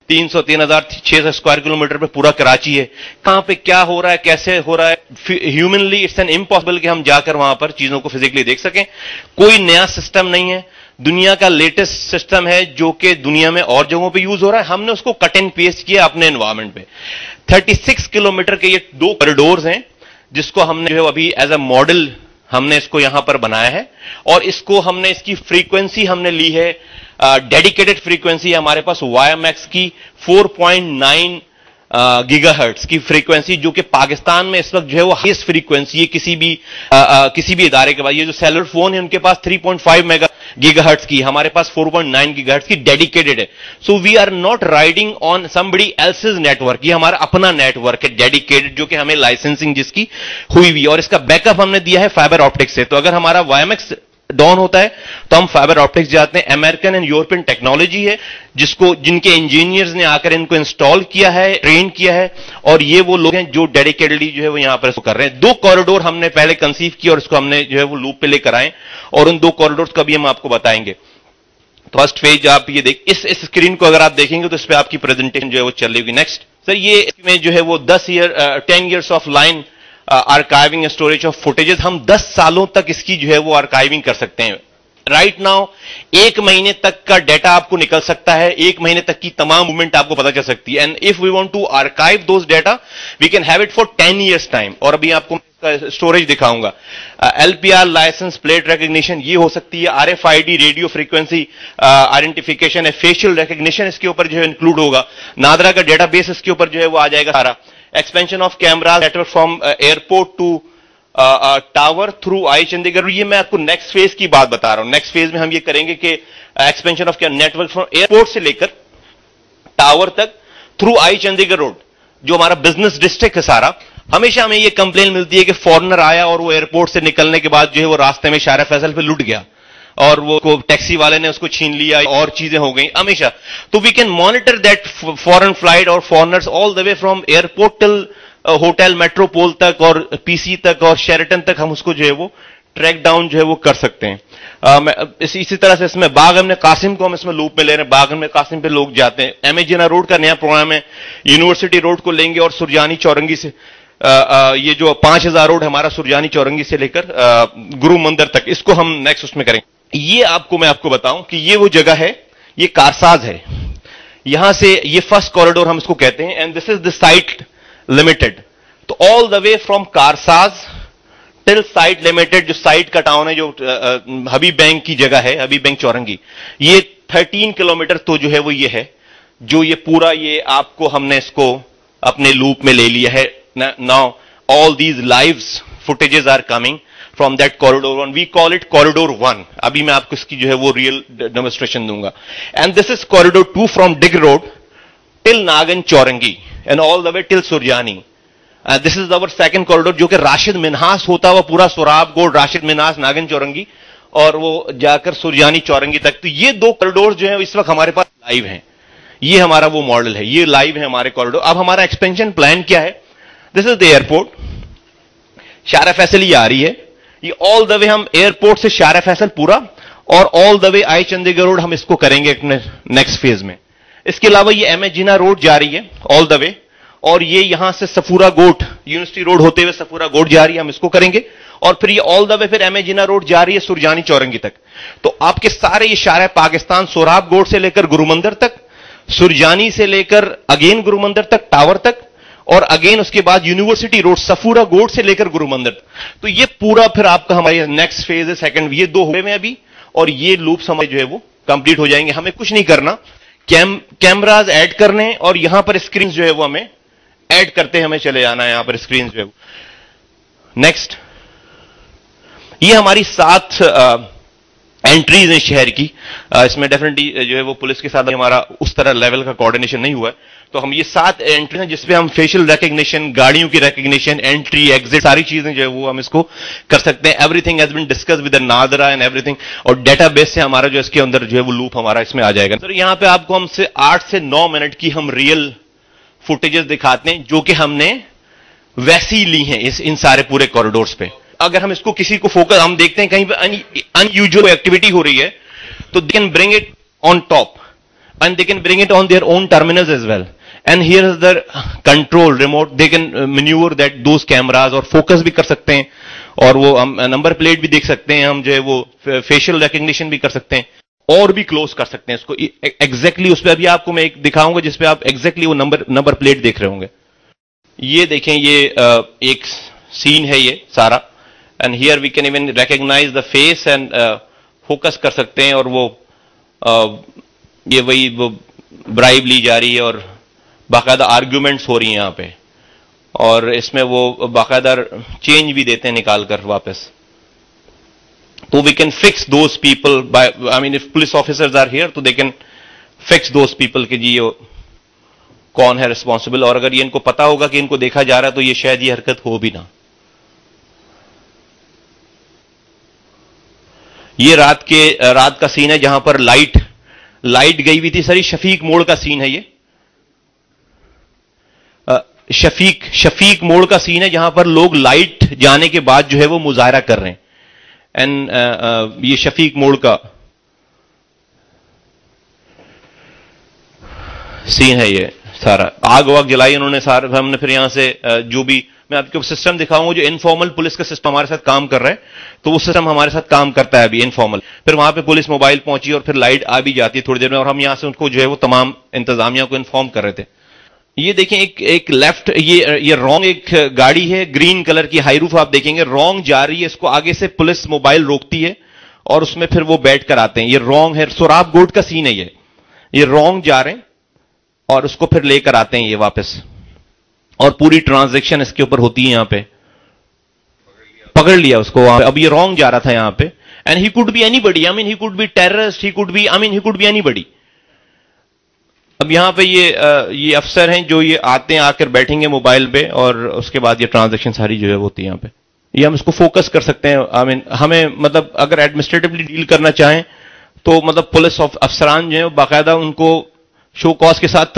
तीन 3,600 square kilometre पे पूरा कराची है। कहां पे क्या हो रहा है, कैसे हो रहा है, ह्यूमनली इट्स एन इम्पॉसिबल कि हम जाकर वहां पर चीजों को फिजिकली देख सकें। कोई नया सिस्टम नहीं है, दुनिया का लेटेस्ट सिस्टम है जो कि दुनिया में और जगहों पे यूज हो रहा है। हमने उसको कट एंड पेस्ट किया अपने एनवायरमेंट पे। 36 किलोमीटर के ये 2 कॉरिडोर्स हैं जिसको हमने जो है अभी एज अ मॉडल हमने इसको यहां पर बनाया है, और इसको हमने इसकी फ्रीक्वेंसी हमने ली है डेडिकेटेड फ्रीक्वेंसी हमारे पास वाईएमएक्स की 4.9 गीगाहर्ट्ज की फ्रीक्वेंसी, जो कि पाकिस्तान में इस वक्त जो है वो हाईएस्ट फ्रीक्वेंसी है किसी भी इदारे के पास। ये जो सेलुलर फोन है उनके पास 3.5 गीगाहर्ट्ज की, हमारे पास 4.9 गीगाहर्ट्ज की डेडिकेटेड है। So we are not riding on somebody else's network, ये हमारा अपना नेटवर्क है डेडिकेटेड, जो कि हमें लाइसेंसिंग जिसकी हुई हुई, और इसका बैकअप हमने दिया है फाइबर ऑप्टिक्स से। तो अगर हमारा वाईएमएक्स डाउन होता है तो हम फाइबर ऑप्टिक्स जाते हैं। अमेरिकन एंड यूरोपियन टेक्नोलॉजी है जिनके इंजीनियर्स ने आकर इनको इंस्टॉल किया है, ट्रेन किया है, और ये वो लोग हैं जो डेडिकेटेडली जो है वो यहां पर इसको कर रहे हैं। 2 कॉरिडोर हमने पहले कंसीव किया और इसको हमने जो है वो लूप पे लेकर आए, और उन 2 कॉरिडोर्स का भी हम आपको बताएंगे। तो फर्स्ट फेज आप ये देख, इस स्क्रीन को अगर आप देखेंगे तो इस पर आपकी प्रेजेंटेशन जो है वो चल रही होगी। नेक्स्ट सर, ये इसमें जो है वो 10 years of line archiving storage of footages, हम 10 सालों तक इसकी जो है वो आर्काइविंग कर सकते हैं। राइट नाउ 1 महीने तक का डाटा आपको निकल सकता है, 1 महीने तक की तमाम मूवमेंट आपको पता चल सकती है। And if we want to archive those data we can have it for 10 years time. और अभी आपको स्टोरेज दिखाऊंगा। एलपीआर लाइसेंस प्लेट रिकग्निशन ये हो सकती है, आरएफआईडी रेडियो फ्रीक्वेंसी आइडेंटिफिकेशन है, फेशियल रिकग्निशन इसके ऊपर जो है इंक्लूड होगा, नादरा का डेटाबेस इसके ऊपर जो है वो आ जाएगा सारा। Expansion of camera network from airport to tower through I Chundrigar, ये मैं आपको नेक्स्ट फेज की बात बता रहा हूं। नेक्स्ट फेज में हम ये करेंगे कि expansion of network from airport से लेकर टावर तक थ्रू आई चंडीगढ़ रोड, जो हमारा बिजनेस डिस्ट्रिक्ट है सारा। हमेशा हमें ये कंप्लेन मिलती है कि फॉरेनर आया और वो एयरपोर्ट से निकलने के बाद जो है वो रास्ते में शारा फैसल पे लुट गया और वो टैक्सी वाले ने उसको छीन लिया और चीजें हो गई हमेशा। तो we can monitor that foreign flight और foreigners all the way from airport till hotel Metropole तक और पीसी तक और शेरटन तक, हम उसको जो है वो ट्रैक डाउन जो है वो कर सकते हैं। इसी तरह से इसमें बाग हमने कासिम को हम इसमें लूप में ले रहे हैं। बाग में कासिम पे लोग जाते हैं। एमएजिना रोड का नया प्रोग्राम है, यूनिवर्सिटी रोड को लेंगे और सुरजानी चौरंगी से ये जो 5000 रोड हमारा सुरजानी चौरंगी से लेकर गुरु मंदिर तक, इसको हम नेक्स्ट उसमें करेंगे। ये मैं आपको बताऊं कि ये वो जगह है, ये कारसाज है, यहां से ये फर्स्ट कॉरिडोर हम इसको कहते हैं, and this is the site limited. तो all the way from Karsaz till site limited, जो साइट का टाउन है, जो हबीब बैंक की जगह है, हबीब बैंक चौरंगी, ये 13 किलोमीटर तो जो है वो ये है, जो ये पूरा ये आपको हमने इसको अपने लूप में ले लिया है। Now all these lives footages are coming from that corridor 1, we call it corridor 1। अभी मैं आपको इसकी जो है वो रियल डेमोन्स्ट्रेशन दूंगा। And this is corridor 2 from DIG road till Nagan Chowrangi and all the way till Surjani. This is our second corridor, जो कि राशिद मिन्हास होता हुआ पूरा सोराब गोड राशिद मिन्हास नागन चौरंगी और वो जाकर सुरजानी चौरंगी तक। तो ये 2 कॉरिडोर जो है इस वक्त हमारे पास लाइव हैं। ये हमारा वो मॉडल है, ये लाइव है हमारे कॉरिडोर। अब हमारा एक्सपेंशन प्लान क्या है? दिस इज द एयरपोर्ट, शारा फैसल ये आ रही है, ये ऑल द वे हम एयरपोर्ट से शारा फैसल पूरा और all the way I Chandigarh road हम इसको करेंगे अपने नेक्स्ट फेज में। اس کے علاوہ یہ ایم اے جنا روڈ جا رہی ہے آل دا وے, اور یہ یہاں سے سفورا گوٹ یونیورسٹی روڈ ہوتے ہوئے سفورا گوٹ جا رہی ہے, ہم اس کو کریں گے. اور پھر یہ آل دا وے پھر ایم اے جنا روڈ جا رہی ہے سرجانی چورنگی تک. تو آپ کے سارے یہ شارع پاکستان سوراب گوٹ سے لے کر گرو مندر تک, سرجانی سے لے کر اگین گرو مندر تک ٹاور تک, اور اگین اس کے بعد یونیورسٹی روڈ سفورا گوٹ سے لے کر گرو مندر تک. تو یہ پورا پھر آپ کا ہمارے نیکسٹ فیز ہے سیکنڈ, یہ 2 ہوئے میں ابھی, اور یہ لوپس ہمارے جو ہے وہ کمپلیٹ ہو جائیں گے. ہمیں کچھ نہیں کرنا, کیمراز ایڈ کرنے اور یہاں پر اسکرین جو ہے وہ ہمیں ایڈ کرتے ہمیں چلے جانا ہے. یہاں پر اسکرین جو ہے وہ نیکسٹ, یہ ہماری 7 انٹریز ہیں شہر کی. اس میں ڈیفینیٹلی جو ہے وہ پولیس کے ساتھ ہمارا اس طرح لیول کا کوارڈینیشن نہیں ہوا ہے. تو ہم یہ 7 انٹری ہیں جس پہ ہم فیشل ریکگنیشن, گاڑیوں کی ریکگنیشن, انٹری ایگزٹ, ساری چیزیں جو ہے وہ ہم اس کو کر سکتے ہیں. Every thing has been discuss with NADRA and every thing, اور ڈیٹا بیس سے ہمارا جو اس کے اندر جو ہے وہ لوپ ہمارا اس میں آ جائے گا. سر یہاں پہ آپ کو ہم سے 8 سے 9 منٹ کی ہم ریئل فوٹیجز دکھاتے ہیں جو کہ ہم نے ویسی لی ہیں ان سارے پورے کوریڈورز پہ. اگر ہم اس کو کسی کو فوکس, ہم دیکھتے ہیں کہیں پہ ان یوزول ایکٹیویٹی ہو رہی ہے تو they can bring it on top and they can bring it on their own terminals as well. And here is the control remote, they can manoeuvre that those cameras, اور focus بھی کر سکتے ہیں, اور وہ ہم نمبر پلیٹ بھی دیکھ سکتے ہیں, ہم جو ہے وہ فیشل ریکگنیشن بھی کر سکتے ہیں, اور بھی کلوز کر سکتے ہیں اس کو ایگزیکٹلی. اس پہ ابھی آپ کو میں ایک دکھاؤں گا جس پہ آپ ایگزیکٹلی وہ نمبر پلیٹ دیکھ رہے ہوں گے. یہ دیکھیں, یہ ایک سین ہے یہ سارا, and here we can even recognise the face and focus کر سکتے ہیں. اور وہ یہ وہی وہ برائب لی جا رہی ہے اور باقاعدہ آرگیومنٹس ہو رہی ہیں یہاں پہ, اور اس میں وہ باقاعدہ چینج بھی دیتے ہیں نکال کر واپس. تو we can fix those people by, I mean if police officers are here تو they can fix those people کہ جی یہ کون ہے ریسپانسبل. اور اگر یہ ان کو پتا ہوگا کہ ان کو دیکھا جا رہا ہے تو یہ شاید یہ حرکت ہو بھی نہ. یہ رات کا سین ہے جہاں پر لائٹ گئی ہوئی تھی. سر یہ شفیق موڑ کا سین ہے, یہ شفیق موڑ کا سین ہے جہاں پر لوگ لائٹ جانے کے بعد جو ہے وہ مظاہرہ کر رہے ہیں. اینڈ یہ شفیق موڑ کا سین ہے, یہ سارا آگ واگ جلائی انہوں نے سارا. ہم نے پھر یہاں سے جو بھی میں آپ کو سسٹم دکھاؤں گا, جو انفارمل پولیس کا سسٹم ہمارے ساتھ کام کر رہا ہے, تو وہ سسٹم ہمارے ساتھ کام کرتا ہے ابھی انفارمل. پھر وہاں پہ پولیس موبائل پہنچی اور پھر لائٹ آ بھی جاتی ہے تھوڑی دیر میں, اور ہم یہاں سے ان کو جو ہے وہ تمام انتظامیہ کو انفارم کر رہے تھے. یہ دیکھیں ایک لیفٹ, یہ رونگ ایک گاڑی ہے گرین کلر کی, ہائی روف آپ دیکھیں گے رونگ جا رہی ہے. اس کو آگے سے پولیس موبائل روکتی ہے اور اس میں پھر وہ بیٹھ کر آتے ہیں. یہ رونگ ہے, سوراب گوٹ کا سین ہے یہ رونگ جا رہے ہیں اور اس کو پھر لے کر آتے ہیں یہ واپس, اور پوری ٹرانزیکشن اس کے اوپر ہوتی ہے. یہاں پہ پکڑ لیا اس کو. اب یہ رونگ جا رہا تھا یہاں پہ, and he could be anybody, I mean he could be terrorist, he could be, I mean he could be anybody. اب یہاں پہ یہ افسر ہیں جو یہ آتے ہیں, آ کر بیٹھیں گے موبائل پہ, اور اس کے بعد یہ ٹرانزیکشن ساری جو ہے ہوتی ہے یہاں پہ. یہ ہم اس کو فوکس کر سکتے ہیں. آئی مین ہمیں مطلب اگر ایڈمنسٹریٹولی ڈیل کرنا چاہیں تو مطلب پولیس افسران جو ہیں باقاعدہ ان کو شو کاز کے ساتھ